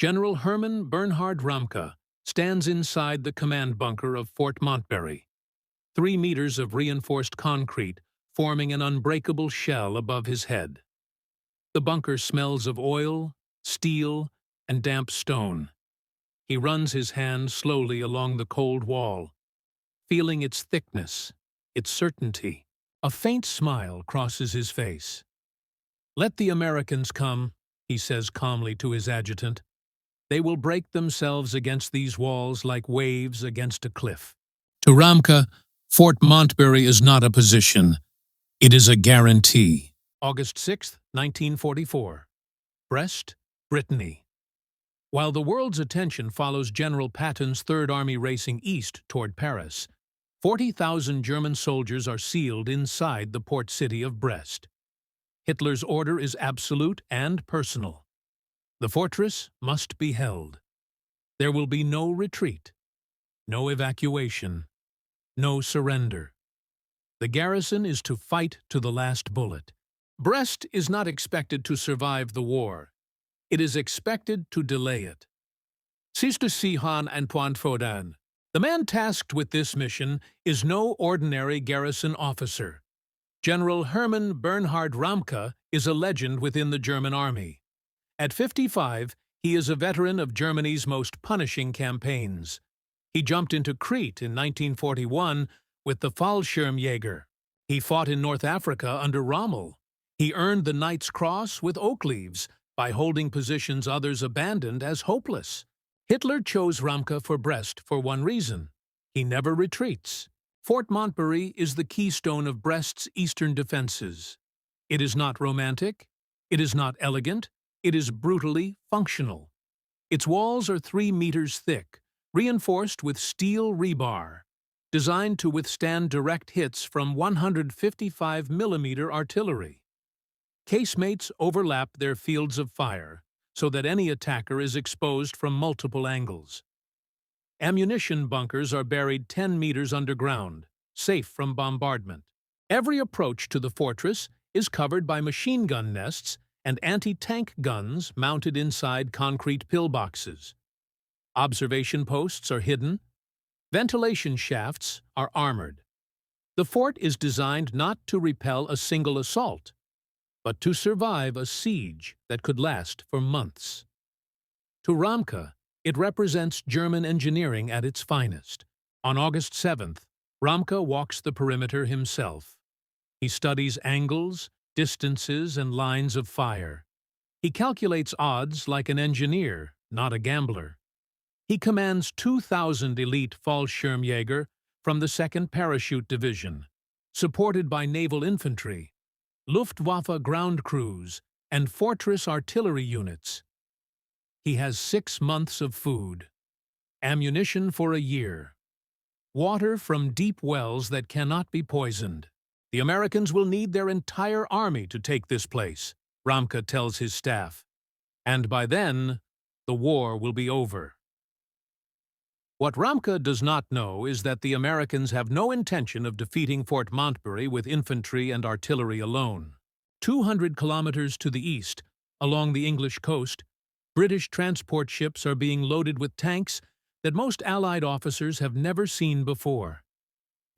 General Herman Bernhard Ramka stands inside the command bunker of Fort Montbury, 3 meters of reinforced concrete forming an unbreakable shell above his head. The bunker smells of oil, steel, and damp stone. He runs his hand slowly along the cold wall, feeling its thickness, its certainty. A faint smile crosses his face. "Let the Americans come," he says calmly to his adjutant. "They will break themselves against these walls like waves against a cliff." To Ramka, Fort Montbury is not a position. It is a guarantee. August 6, 1944. Brest, Brittany. While the world's attention follows General Patton's Third Army racing east toward Paris, 40,000 German soldiers are sealed inside the port city of Brest. Hitler's order is absolute and personal. The fortress must be held. There will be no retreat, no evacuation, no surrender. The garrison is to fight to the last bullet. Brest is not expected to survive the war. It is expected to delay it. Sister Sihan and Pointfordin. The man tasked with this mission is no ordinary garrison officer. General Herman Bernhard Ramka is a legend within the German army. At 55, he is a veteran of Germany's most punishing campaigns. He jumped into Crete in 1941 with the Fallschirmjäger. He fought in North Africa under Rommel. He earned the Knight's Cross with oak leaves by holding positions others abandoned as hopeless. Hitler chose Ramka for Brest for one reason: he never retreats. Fort Montbury is the keystone of Brest's eastern defenses. It is not romantic, it is not elegant, it is brutally functional. Its walls are 3 meters thick, reinforced with steel rebar, designed to withstand direct hits from 155mm artillery. Casemates overlap their fields of fire, so that any attacker is exposed from multiple angles. Ammunition bunkers are buried 10 meters underground, safe from bombardment. Every approach to the fortress is covered by machine gun nests and anti-tank guns mounted inside concrete pillboxes. Observation posts are hidden. Ventilation shafts are armored. The fort is designed not to repel a single assault, but to survive a siege that could last for months. To Ramka, it represents German engineering at its finest. On August 7th, Ramka walks the perimeter himself. He studies angles, distances, and lines of fire. He calculates odds like an engineer, not a gambler. He commands 2,000 elite Fallschirmjäger from the 2nd Parachute Division, supported by naval infantry, Luftwaffe ground crews, and fortress artillery units. He has 6 months of food, ammunition for a year, water from deep wells that cannot be poisoned. The Americans will need their entire army to take this place, Ramka tells his staff. And by then, the war will be over. What Ramka does not know is that the Americans have no intention of defeating Fort Montbury with infantry and artillery alone. 200 kilometers to the east, along the English coast, British transport ships are being loaded with tanks that most Allied officers have never seen before.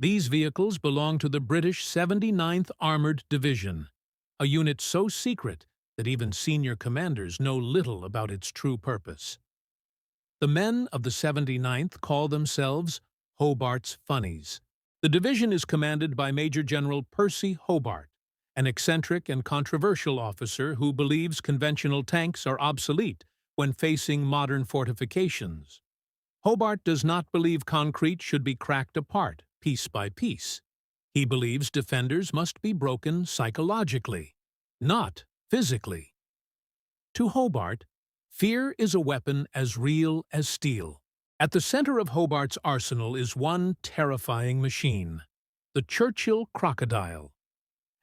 These vehicles belong to the British 79th Armoured Division, a unit so secret that even senior commanders know little about its true purpose. The men of the 79th call themselves Hobart's Funnies. The division is commanded by Major General Percy Hobart, an eccentric and controversial officer who believes conventional tanks are obsolete when facing modern fortifications. Hobart does not believe concrete should be cracked apart, piece by piece. He believes defenders must be broken psychologically, not physically. To Hobart, fear is a weapon as real as steel. At the center of Hobart's arsenal is one terrifying machine, the Churchill Crocodile.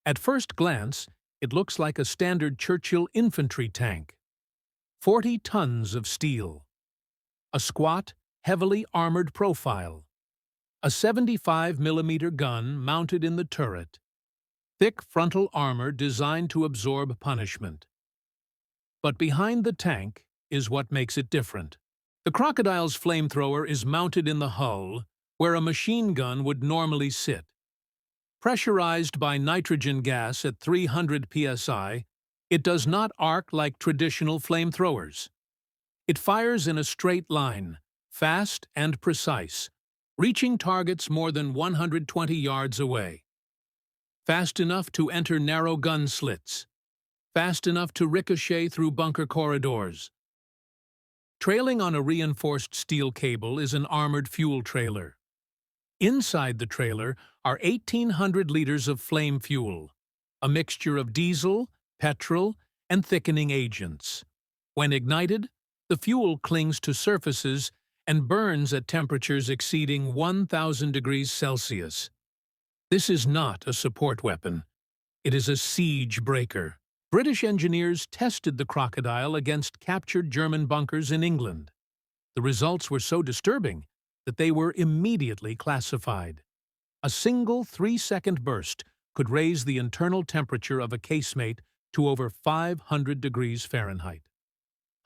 At first glance, it looks like a standard Churchill infantry tank. 40 tons of steel. A squat, heavily armored profile. A 75mm gun mounted in the turret. Thick frontal armor designed to absorb punishment. But behind the tank, is what makes it different. The Crocodile's flamethrower is mounted in the hull, where a machine gun would normally sit. Pressurized by nitrogen gas at 300 psi, it does not arc like traditional flamethrowers. It fires in a straight line, fast and precise, reaching targets more than 120 yards away. Fast enough to enter narrow gun slits. Fast enough to ricochet through bunker corridors. Trailing on a reinforced steel cable is an armored fuel trailer. Inside the trailer are 1,800 liters of flame fuel, a mixture of diesel, petrol, and thickening agents. When ignited, the fuel clings to surfaces and burns at temperatures exceeding 1,000 degrees Celsius. This is not a support weapon. It is a siege breaker. British engineers tested the Crocodile against captured German bunkers in England. The results were so disturbing that they were immediately classified. A single 3-second burst could raise the internal temperature of a casemate to over 500 degrees Fahrenheit.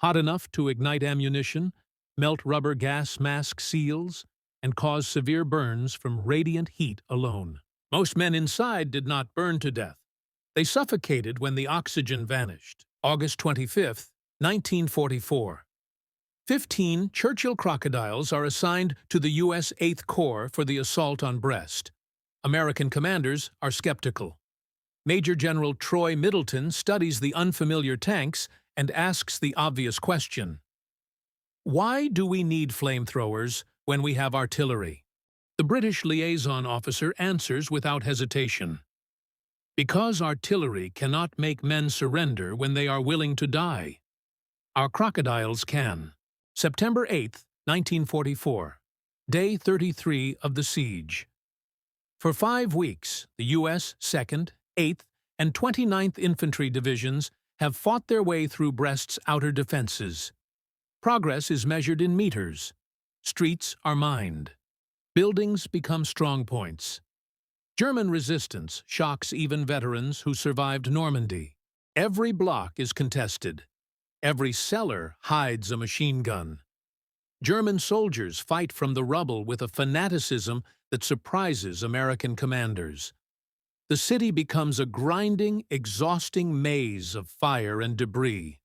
Hot enough to ignite ammunition, melt rubber gas mask seals, and cause severe burns from radiant heat alone. Most men inside did not burn to death. They suffocated when the oxygen vanished. August 25, 1944. 15 Churchill Crocodiles are assigned to the U.S. 8th Corps for the assault on Brest. American commanders are skeptical. Major General Troy Middleton studies the unfamiliar tanks and asks the obvious question: why do we need flamethrowers when we have artillery? The British liaison officer answers without hesitation: because artillery cannot make men surrender when they are willing to die. Our crocodiles can. September 8, 1944. Day 33 of the siege. For 5 weeks, the U.S. 2nd, 8th, and 29th Infantry Divisions have fought their way through Brest's outer defenses. Progress is measured in meters. Streets are mined. Buildings become strongpoints. German resistance shocks even veterans who survived Normandy. Every block is contested. Every cellar hides a machine gun. German soldiers fight from the rubble with a fanaticism that surprises American commanders. The city becomes a grinding, exhausting maze of fire and debris.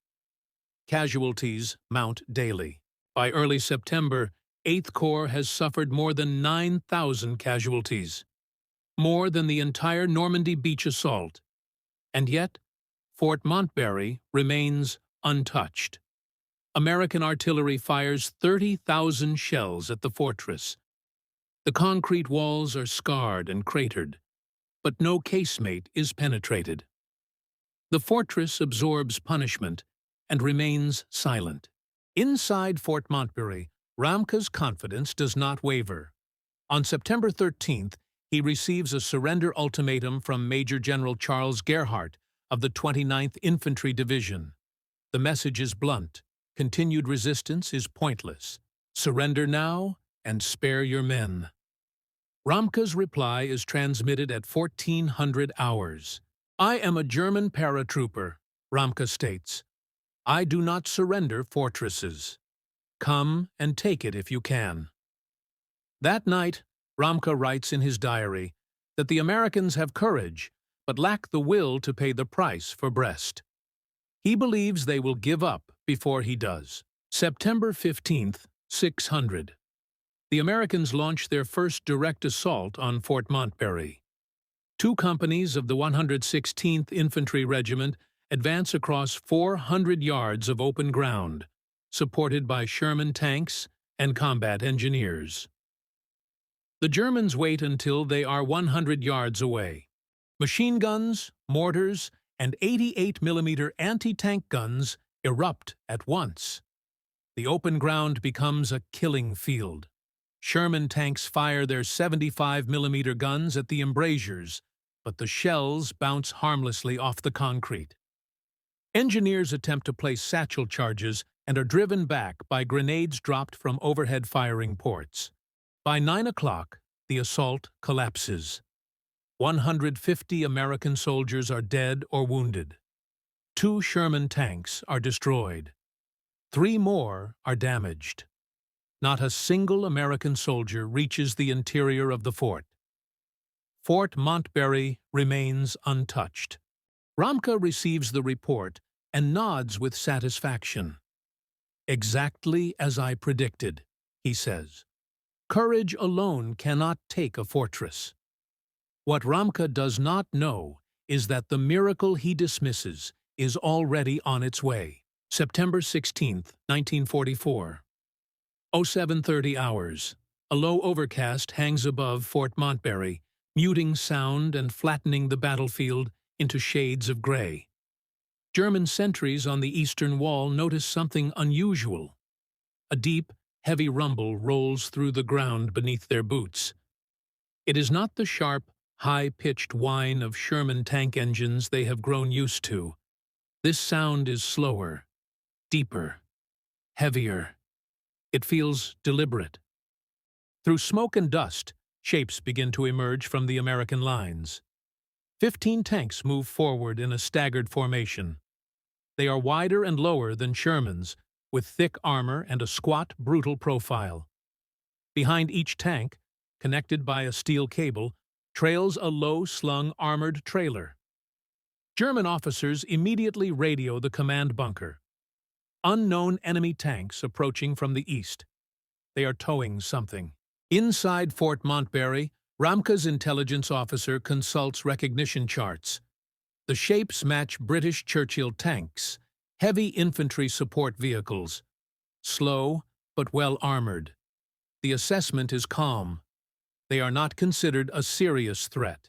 Casualties mount daily. By early September, 8th Corps has suffered more than 9,000 casualties. More than the entire Normandy beach assault. And yet, Fort Montbury remains untouched. American artillery fires 30,000 shells at the fortress. The concrete walls are scarred and cratered, but no casemate is penetrated. The fortress absorbs punishment and remains silent. Inside Fort Montbury, Ramka's confidence does not waver. On September 13th, he receives a surrender ultimatum from Major General Charles Gerhardt of the 29th Infantry Division. The message is blunt. Continued resistance is pointless. Surrender now and spare your men. Ramka's reply is transmitted at 1400 hours. I am a German paratrooper, Ramka states. I do not surrender fortresses. Come and take it if you can. That night, Ramka writes in his diary that the Americans have courage, but lack the will to pay the price for Brest. He believes they will give up before he does. September 15th, 600. The Americans launch their first direct assault on Fort Montbury. 2 companies of the 116th Infantry Regiment advance across 400 yards of open ground, supported by Sherman tanks and combat engineers. The Germans wait until they are 100 yards away. Machine guns, mortars, and 88mm anti-tank guns erupt at once. The open ground becomes a killing field. Sherman tanks fire their 75mm guns at the embrasures, but the shells bounce harmlessly off the concrete. Engineers attempt to place satchel charges and are driven back by grenades dropped from overhead firing ports. By 9 o'clock, the assault collapses. 150 American soldiers are dead or wounded. 2 Sherman tanks are destroyed. 3 more are damaged. Not a single American soldier reaches the interior of the fort. Fort Montbury remains untouched. Ramka receives the report and nods with satisfaction. "Exactly as I predicted," he says. "Courage alone cannot take a fortress." What Ramka does not know is that the miracle he dismisses is already on its way. September 16, 1944. 07:30 hours. A low overcast hangs above Fort Montbury, muting sound and flattening the battlefield into shades of gray. German sentries on the eastern wall notice something unusual. A deep, heavy rumble rolls through the ground beneath their boots. It is not the sharp, high-pitched whine of Sherman tank engines they have grown used to. This sound is slower, deeper, heavier. It feels deliberate. Through smoke and dust, shapes begin to emerge from the American lines. 15 tanks move forward in a staggered formation. They are wider and lower than Sherman's, with thick armor and a squat, brutal profile. Behind each tank, connected by a steel cable, trails a low-slung armored trailer. German officers immediately radio the command bunker. Unknown enemy tanks approaching from the east. They are towing something. Inside Fort Montbury, Ramka's intelligence officer consults recognition charts. The shapes match British Churchill tanks, heavy infantry support vehicles. Slow, but well-armored. The assessment is calm. They are not considered a serious threat.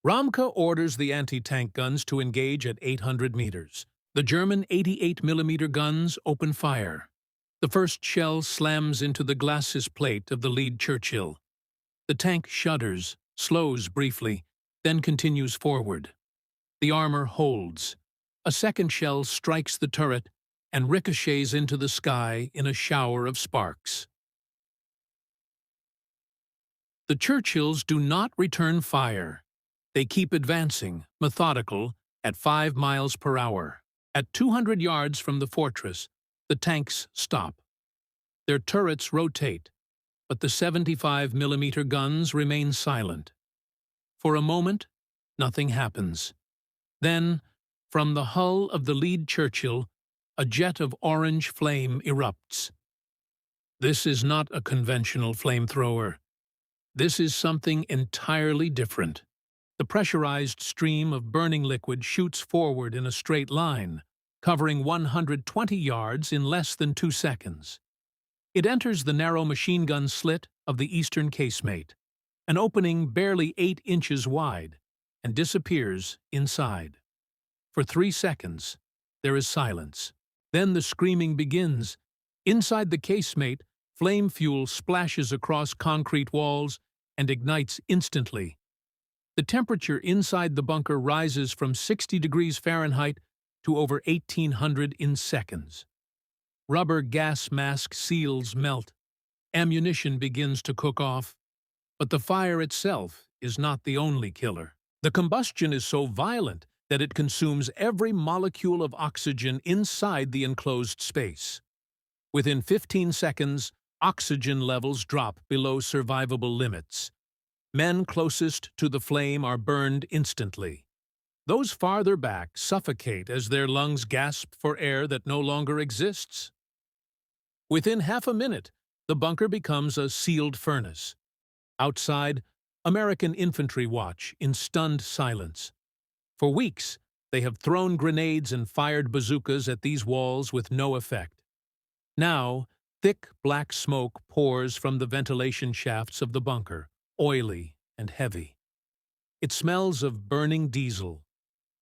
Ramka orders the anti-tank guns to engage at 800 meters. The German 88mm guns open fire. The first shell slams into the glacis plate of the lead Churchill. The tank shudders, slows briefly, then continues forward. The armor holds. A second shell strikes the turret and ricochets into the sky in a shower of sparks. The Churchills do not return fire. They keep advancing, methodical, at 5 miles per hour. At 200 yards from the fortress, the tanks stop. Their turrets rotate, but the 75mm guns remain silent. For a moment, nothing happens. Then, from the hull of the lead Churchill, a jet of orange flame erupts. This is not a conventional flamethrower. This is something entirely different. The pressurized stream of burning liquid shoots forward in a straight line, covering 120 yards in less than 2 seconds. It enters the narrow machine gun slit of the eastern casemate, an opening barely 8 inches wide, and disappears inside. For 3 seconds, there is silence. Then the screaming begins. Inside the casemate, flame fuel splashes across concrete walls and ignites instantly. The temperature inside the bunker rises from 60 degrees Fahrenheit to over 1800 in seconds. Rubber gas mask seals melt. Ammunition begins to cook off. But the fire itself is not the only killer. The combustion is so violent that it consumes every molecule of oxygen inside the enclosed space. Within 15 seconds, oxygen levels drop below survivable limits. Men closest to the flame are burned instantly. Those farther back suffocate as their lungs gasp for air that no longer exists. Within half a minute, the bunker becomes a sealed furnace. Outside, American infantry watch in stunned silence. For weeks, they have thrown grenades and fired bazookas at these walls with no effect. Now, thick black smoke pours from the ventilation shafts of the bunker, oily and heavy. It smells of burning diesel,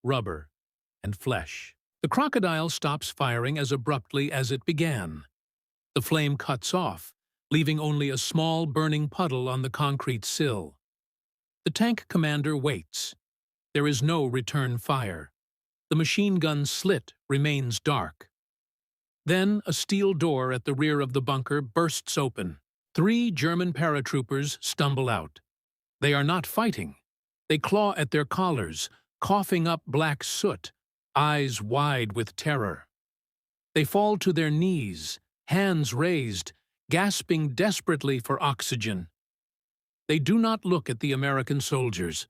rubber, and flesh. The Crocodile stops firing as abruptly as it began. The flame cuts off, leaving only a small burning puddle on the concrete sill. The tank commander waits. There is no return fire. The machine gun slit remains dark. Then a steel door at the rear of the bunker bursts open. 3 German paratroopers stumble out. They are not fighting. They claw at their collars, coughing up black soot, eyes wide with terror. They fall to their knees, hands raised, gasping desperately for oxygen. They do not look at the American soldiers.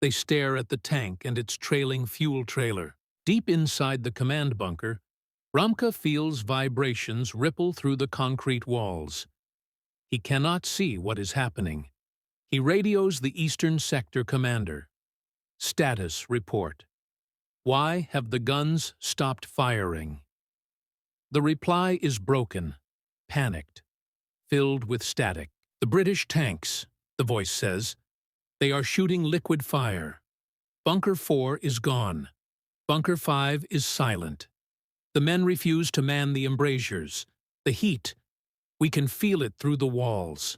They stare at the tank and its trailing fuel trailer. Deep inside the command bunker, Ramka feels vibrations ripple through the concrete walls. He cannot see what is happening. He radios the Eastern Sector commander. Status report. Why have the guns stopped firing? The reply is broken, panicked, filled with static. The British tanks, the voice says. They are shooting liquid fire. Bunker 4 is gone. Bunker 5 is silent. The men refuse to man the embrasures. The heat, we can feel it through the walls.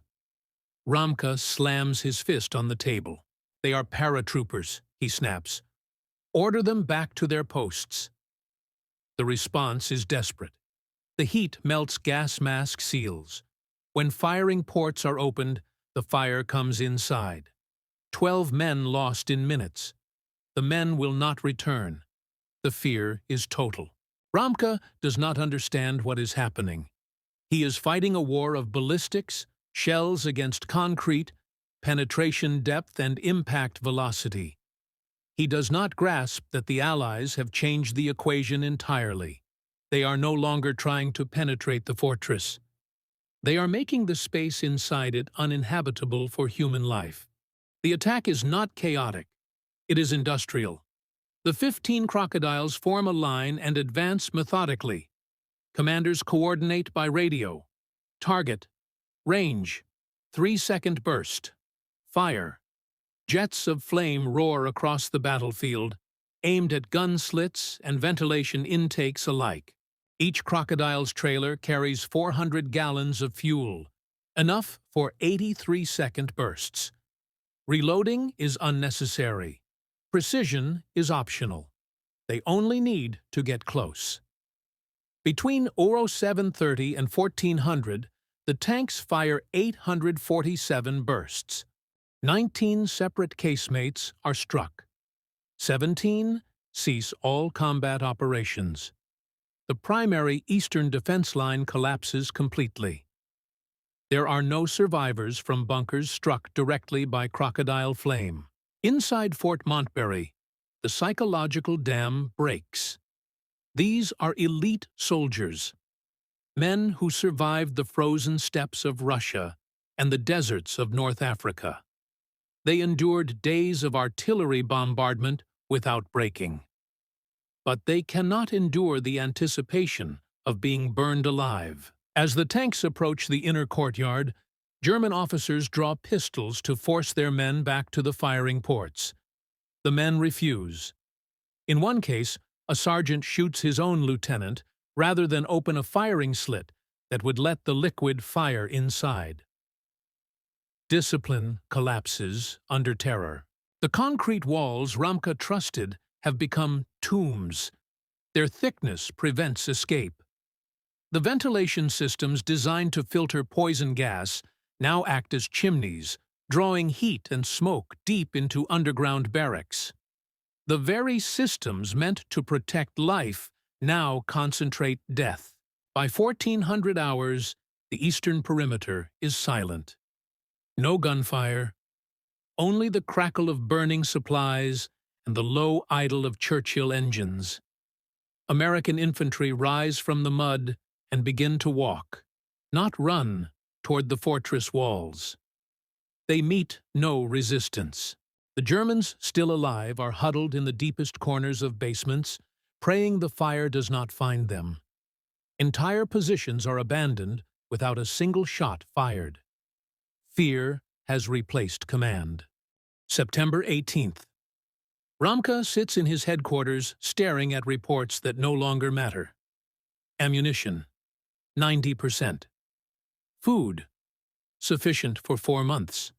Ramka slams his fist on the table. They are paratroopers, he snaps. Order them back to their posts. The response is desperate. The heat melts gas mask seals. When firing ports are opened, the fire comes inside. 12 men lost in minutes. The men will not return. The fear is total. Ramka does not understand what is happening. He is fighting a war of ballistics, shells against concrete, penetration depth and impact velocity. He does not grasp that the Allies have changed the equation entirely. They are no longer trying to penetrate the fortress. They are making the space inside it uninhabitable for human life. The attack is not chaotic. It is industrial. The 15 crocodiles form a line and advance methodically. Commanders coordinate by radio. Target. Range. 3-second burst. Fire. Jets of flame roar across the battlefield, aimed at gun slits and ventilation intakes alike. Each crocodile's trailer carries 400 gallons of fuel, enough for 83-second bursts. Reloading is unnecessary. Precision is optional. They only need to get close. Between 0730 and 1400, the tanks fire 847 bursts. 19 separate casemates are struck. 17 cease all combat operations. The primary eastern defense line collapses completely. There are no survivors from bunkers struck directly by crocodile flame. Inside Fort Montbury, the psychological dam breaks. These are elite soldiers, men who survived the frozen steppes of Russia and the deserts of North Africa. They endured days of artillery bombardment without breaking. But they cannot endure the anticipation of being burned alive. As the tanks approach the inner courtyard, German officers draw pistols to force their men back to the firing ports. The men refuse. In one case, a sergeant shoots his own lieutenant rather than open a firing slit that would let the liquid fire inside. Discipline collapses under terror. The concrete walls Ramka trusted have become tombs. Their thickness prevents escape. The ventilation systems designed to filter poison gas now act as chimneys, drawing heat and smoke deep into underground barracks. The very systems meant to protect life now concentrate death. By 1400 hours, the eastern perimeter is silent. No gunfire, only the crackle of burning supplies and the low idle of Churchill engines. American infantry rise from the mud and begin to walk, not run, toward the fortress walls. They meet no resistance. The Germans, still alive, are huddled in the deepest corners of basements, praying the fire does not find them. Entire positions are abandoned without a single shot fired. Fear has replaced command. September 18th. Ramka sits in his headquarters staring at reports that no longer matter. Ammunition, 90%. Food, sufficient for 4 months.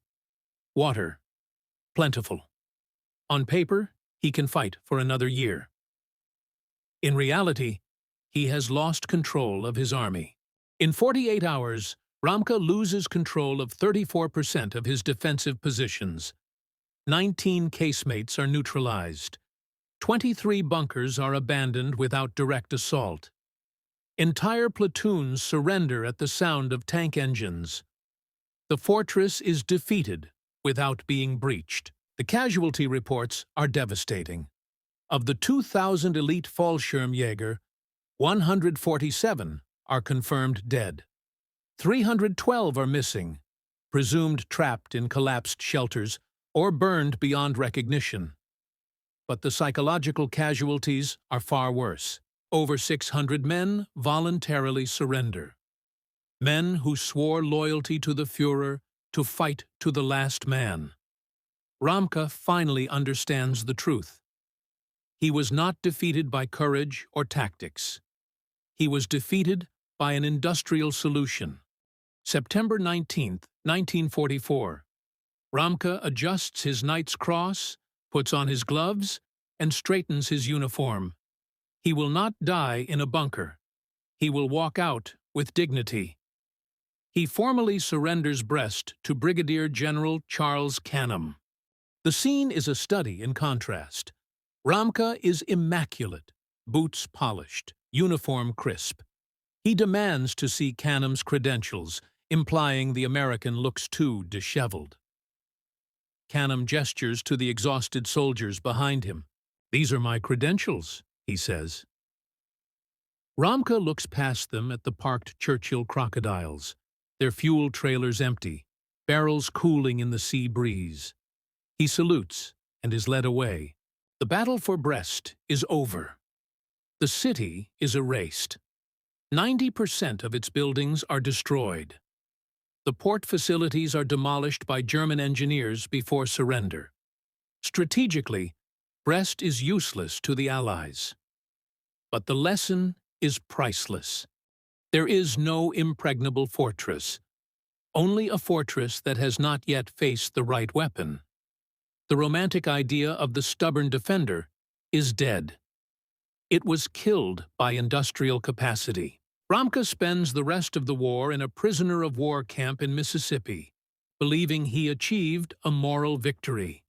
Water, plentiful. On paper, he can fight for another year. In reality, he has lost control of his army. In 48 hours, Ramka loses control of 34% of his defensive positions. 19 casemates are neutralized. 23 bunkers are abandoned without direct assault. Entire platoons surrender at the sound of tank engines. The fortress is defeated without being breached. The casualty reports are devastating. Of the 2,000 elite Fallschirmjäger, 147 are confirmed dead. 312 are missing, presumed trapped in collapsed shelters or burned beyond recognition. But the psychological casualties are far worse. Over 600 men voluntarily surrender. Men who swore loyalty to the Führer to fight to the last man. Ramka finally understands the truth. He was not defeated by courage or tactics. He was defeated by an industrial solution. September 19, 1944. Ramka adjusts his Knight's Cross, puts on his gloves, and straightens his uniform. He will not die in a bunker. He will walk out with dignity. He formally surrenders Brest to Brigadier General Charles Canham. The scene is a study in contrast. Ramka is immaculate, boots polished, uniform crisp. He demands to see Canham's credentials, implying the American looks too disheveled. Canham gestures to the exhausted soldiers behind him. "These are my credentials," he says. Ramka looks past them at the parked Churchill Crocodiles, their fuel trailers empty, barrels cooling in the sea breeze. He salutes and is led away. The battle for Brest is over. The city is erased. 90% of its buildings are destroyed. The port facilities are demolished by German engineers before surrender. Strategically, Brest is useless to the Allies. But the lesson is priceless. There is no impregnable fortress, only a fortress that has not yet faced the right weapon. The romantic idea of the stubborn defender is dead. It was killed by industrial capacity. Ramka spends the rest of the war in a prisoner of war camp in Mississippi, believing he achieved a moral victory.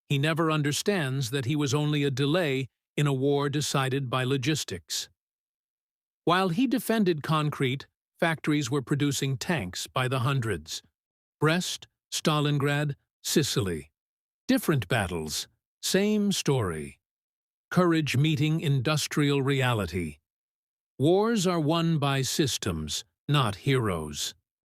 He never understands that he was only a delay in a war decided by logistics. While he defended concrete, factories were producing tanks by the hundreds. Brest, Stalingrad, Sicily. Different battles, same story. Courage meeting industrial reality. Wars are won by systems, not heroes.